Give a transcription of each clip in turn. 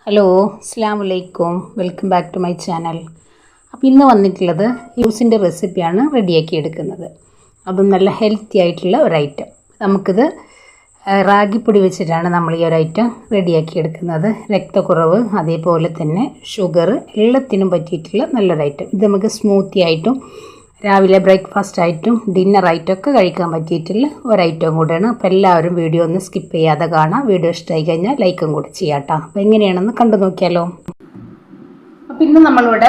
Hello അസ്സലാമു അലൈക്കും, welcome back to my channel. അപ്പോൾ ഇന്ന് വന്നിട്ടുള്ളത് ജ്യൂസിൻ്റെ റെസിപ്പിയാണ് റെഡിയാക്കി എടുക്കുന്നത്. അതും നല്ല ഹെൽത്തി ആയിട്ടുള്ള ഒരു ഐറ്റം. നമുക്കിത് റാഗിപ്പൊടി വെച്ചിട്ടാണ് നമ്മൾ ഈ ഒരു ഐറ്റം റെഡിയാക്കി എടുക്കുന്നത്. രക്തക്കുറവ്, അതേപോലെ തന്നെ ഷുഗർ, എല്ലാത്തിനും പറ്റിയിട്ടുള്ള നല്ലൊരു ഐറ്റം. ഇത് നമുക്ക് സ്മൂത്തി ആയിട്ടും രാവിലെ ബ്രേക്ക്ഫാസ്റ്റ് ആയിട്ടും ഡിന്നറായിട്ടും ഒക്കെ കഴിക്കാൻ പറ്റിയിട്ടുള്ള ഒരു ഐറ്റവും കൂടെയാണ്. അപ്പോൾ എല്ലാവരും വീഡിയോ ഒന്ന് സ്കിപ്പ് ചെയ്യാതെ കാണാം. വീഡിയോ ഇഷ്ടമായി കഴിഞ്ഞാൽ ലൈക്കും കൂടെ ചെയ്യാം കേട്ടോ. അപ്പോൾ എങ്ങനെയാണെന്ന് കണ്ടു നോക്കിയാലോ. അപ്പോൾ ഇന്ന് നമ്മളിവിടെ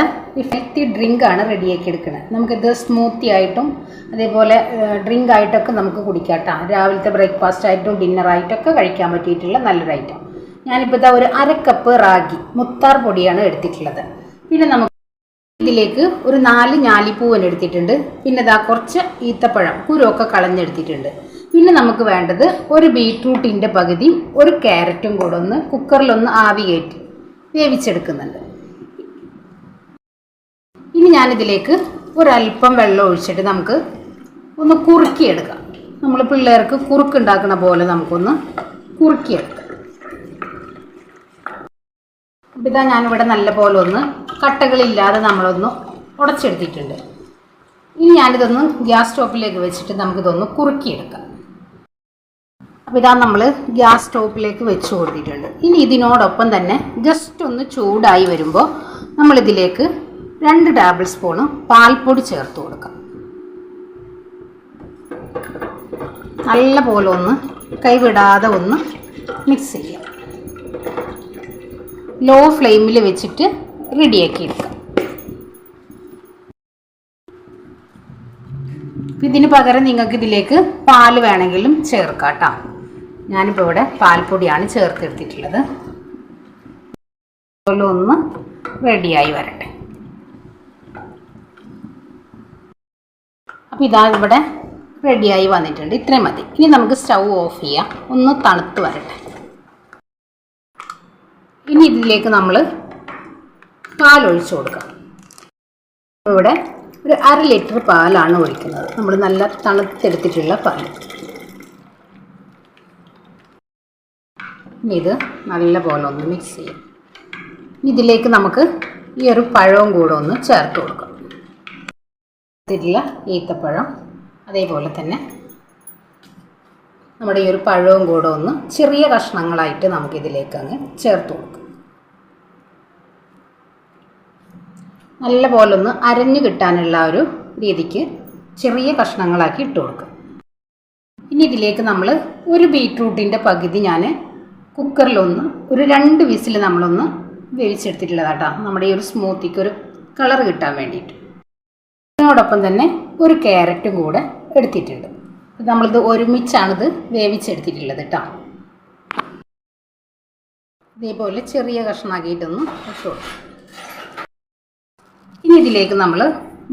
ഹെൽത്തി ഡ്രിങ്കാണ് റെഡിയാക്കി എടുക്കുന്നത്. നമുക്കിത് സ്മൂത്തി ആയിട്ടും അതേപോലെ ഡ്രിങ്ക് ആയിട്ടൊക്കെ നമുക്ക് കുടിക്കാം കേട്ടോ. രാവിലത്തെ ബ്രേക്ക്ഫാസ്റ്റ് ആയിട്ടും ഡിന്നറായിട്ടൊക്കെ കഴിക്കാൻ പറ്റിയിട്ടുള്ള നല്ലൊരു ഐറ്റം. ഞാനിപ്പോൾ ഇതാ ഒരു 1/2 കപ്പ് റാഗി മുത്താർ പൊടിയാണ് എടുത്തിട്ടുള്ളത്. പിന്നെ നമുക്ക് ഇതിലേക്ക് ഒരു 4 ഞാലിപ്പൂവൻ എടുത്തിട്ടുണ്ട്. പിന്നെ ഇതാ കുറച്ച് ഈത്തപ്പഴം കുരുവൊക്കെ കളഞ്ഞെടുത്തിട്ടുണ്ട്. പിന്നെ നമുക്ക് വേണ്ടത് ഒരു ബീട്രൂട്ടിൻ്റെ പകുതി, ഒരു ക്യാരറ്റും കൂടെ ഒന്ന് കുക്കറിലൊന്ന് ആവി കയറ്റി വേവിച്ചെടുക്കുന്നുണ്ട്. ഇനി ഞാനിതിലേക്ക് ഒരല്പം വെള്ളം ഒഴിച്ചിട്ട് നമുക്ക് ഒന്ന് കുറുക്കിയെടുക്കാം. നമ്മൾ പിള്ളേർക്ക് കുറുക്കുണ്ടാക്കുന്ന പോലെ നമുക്കൊന്ന് കുറുക്കിയെടുക്കാം. അപ്പോൾ ഇതാ ഞാനിവിടെ നല്ല പോലെ ഒന്ന് കട്ടകളില്ലാതെ നമ്മളൊന്ന് ഉടച്ചെടുത്തിട്ടുണ്ട്. ഇനി ഞാനിതൊന്ന് ഗ്യാസ് സ്റ്റോപ്പിലേക്ക് വെച്ചിട്ട് നമുക്കിതൊന്ന് കുറുക്കിയെടുക്കാം. അപ്പോൾ ഇതാ നമ്മൾ ഗ്യാസ് സ്റ്റോപ്പിലേക്ക് വെച്ച് കൊടുത്തിട്ടുണ്ട്. ഇനി ഇതിനോടൊപ്പം തന്നെ ജസ്റ്റ് ഒന്ന് ചൂടായി വരുമ്പോൾ നമ്മളിതിലേക്ക് 2 ടേബിൾ സ്പൂണ് പാൽപ്പൊടി ചേർത്ത് കൊടുക്കാം. നല്ല പോലെ ഒന്ന് കൈവിടാതെ ഒന്ന് മിക്സ് ചെയ്യാം. ലോ ഫ്ലെയിമിൽ വെച്ചിട്ട് റെഡിയാക്കി എടുക്കാം. ഇതിന് പകരം നിങ്ങൾക്ക് ഇതിലേക്ക് പാൽ വേണമെങ്കിലും ചേർക്കാം കേട്ടോ. ഞാനിപ്പോൾ ഇവിടെ പാൽപ്പൊടിയാണ് ചേർത്തെടുത്തിട്ടുള്ളത്. ഒന്ന് റെഡിയായി വരട്ടെ. അപ്പോൾ ഇതാ ഇവിടെ റെഡിയായി വന്നിട്ടുണ്ട്. ഇത്രയും മതി. ഇനി നമുക്ക് സ്റ്റൗ ഓഫ് ചെയ്യാം. ഒന്ന് തണുത്ത് വരട്ടെ. ഇനി ഇതിലേക്ക് നമ്മൾ പാലൊഴിച്ച് കൊടുക്കാം. ഇവിടെ ഒരു 1/2 ലിറ്റർ പാലാണ് ഒഴിക്കുന്നത്. നമ്മൾ നല്ല തണുത്തെടുത്തിട്ടുള്ള പാൽ. ഇനി ഇത് നല്ല പോലെ ഒന്ന് മിക്സ് ചെയ്യാം. ഇതിലേക്ക് നമുക്ക് ഈ ഒരു പഴവും കൂടെ ഒന്ന് ചേർത്ത് കൊടുക്കാം. ഈത്തപ്പഴം, അതേപോലെ തന്നെ നമ്മുടെ ഈ ഒരു പഴവും കൂടെ ഒന്ന് ചെറിയ കഷ്ണങ്ങളായിട്ട് നമുക്കിതിലേക്ക് അങ്ങ് ചേർത്ത് കൊടുക്കാം. നല്ല പോലെ ഒന്ന് അരഞ്ഞു കിട്ടാനുള്ള ഒരു രീതിക്ക് ചെറിയ കഷ്ണങ്ങളാക്കി ഇട്ട് കൊടുക്കും. ഇനി ഇതിലേക്ക് നമ്മൾ ഒരു ബീട്രൂട്ടിൻ്റെ പകുതി ഞാൻ കുക്കറിലൊന്ന് ഒരു 2 വിസിൽ നമ്മളൊന്ന് വേവിച്ചെടുത്തിട്ടുള്ളതാട്ടോ. നമ്മുടെ ഈ ഒരു സ്മൂത്തിക്ക് ഒരു കളർ കിട്ടാൻ വേണ്ടിയിട്ട്. അതിനോടൊപ്പം തന്നെ ഒരു ക്യാരറ്റും കൂടെ എടുത്തിട്ടുണ്ട്. നമ്മളിത് ഒരുമിച്ചാണിത് വേവിച്ചെടുത്തിട്ടുള്ളത് കേട്ടോ. ഇതേപോലെ ചെറിയ കഷ്ണമാക്കിയിട്ടൊന്ന് വെച്ച് കൊടുക്കും. ഇനി ഇതിലേക്ക് നമ്മൾ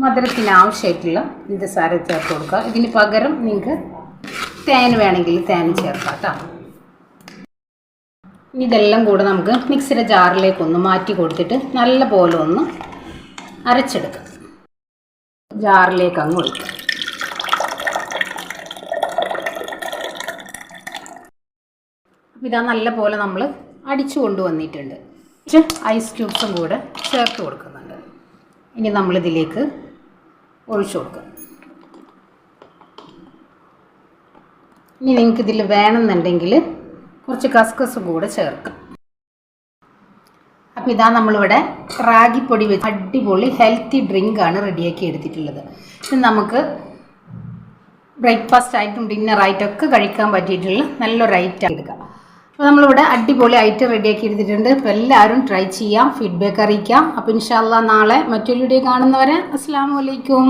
മധുരത്തിന് ആവശ്യമായിട്ടുള്ള പഞ്ചസാര ചേർത്ത് കൊടുക്കുക. ഇതിന് പകരം നിങ്ങൾക്ക് തേൻ വേണമെങ്കിൽ തേൻ ചേർക്കാം കേട്ടോ. ഇനി ഇതെല്ലാം കൂടെ നമുക്ക് മിക്സിയുടെ ജാറിലേക്കൊന്ന് മാറ്റി കൊടുത്തിട്ട് നല്ല പോലെ ഒന്ന് അരച്ചെടുക്കാം. ജാറിലേക്ക് അങ്ങ് ഒഴിക്കാം. ഇതാ നല്ല പോലെ നമ്മൾ അടിച്ചു കൊണ്ടുവന്നിട്ടുണ്ട്. ഐസ് ക്യൂബ്സും കൂടെ ചേർത്ത് കൊടുക്കുന്നുണ്ട്. ഇനി നമ്മളിതിലേക്ക് ഒഴിച്ചു കൊടുക്കുക. ഇനി നിങ്ങൾക്ക് ഇതിൽ വേണമെന്നുണ്ടെങ്കിൽ കുറച്ച് കസ്കസും കൂടെ ചേർക്കാം. അപ്പോൾ ഇതാ നമ്മളിവിടെ റാഗിപ്പൊടി വെച്ച് അടിപൊളി ഹെൽത്തി ഡ്രിങ്കാണ് റെഡിയാക്കി എടുത്തിട്ടുള്ളത്. ഇത് നമുക്ക് ബ്രേക്ക്ഫാസ്റ്റ് ആയിട്ടും ഡിന്നറായിട്ടും ഒക്കെ കഴിക്കാൻ പറ്റിയിട്ടുള്ള നല്ലൊരു ഐറ്റം എടുക്കാം. അപ്പോൾ നമ്മളിവിടെ അടിപൊളി ഐറ്റം റെഡിയാക്കി എടുത്തിട്ടുണ്ട്. അപ്പോൾ എല്ലാവരും ട്രൈ ചെയ്യാം, ഫീഡ്ബാക്ക് അറിയിക്കാം. അപ്പോൾ ഇൻഷാ അല്ലാഹ് നാളെ മറ്റൊരു വീഡിയോ കാണുന്നവരെ അസ്സലാമു അലൈക്കും.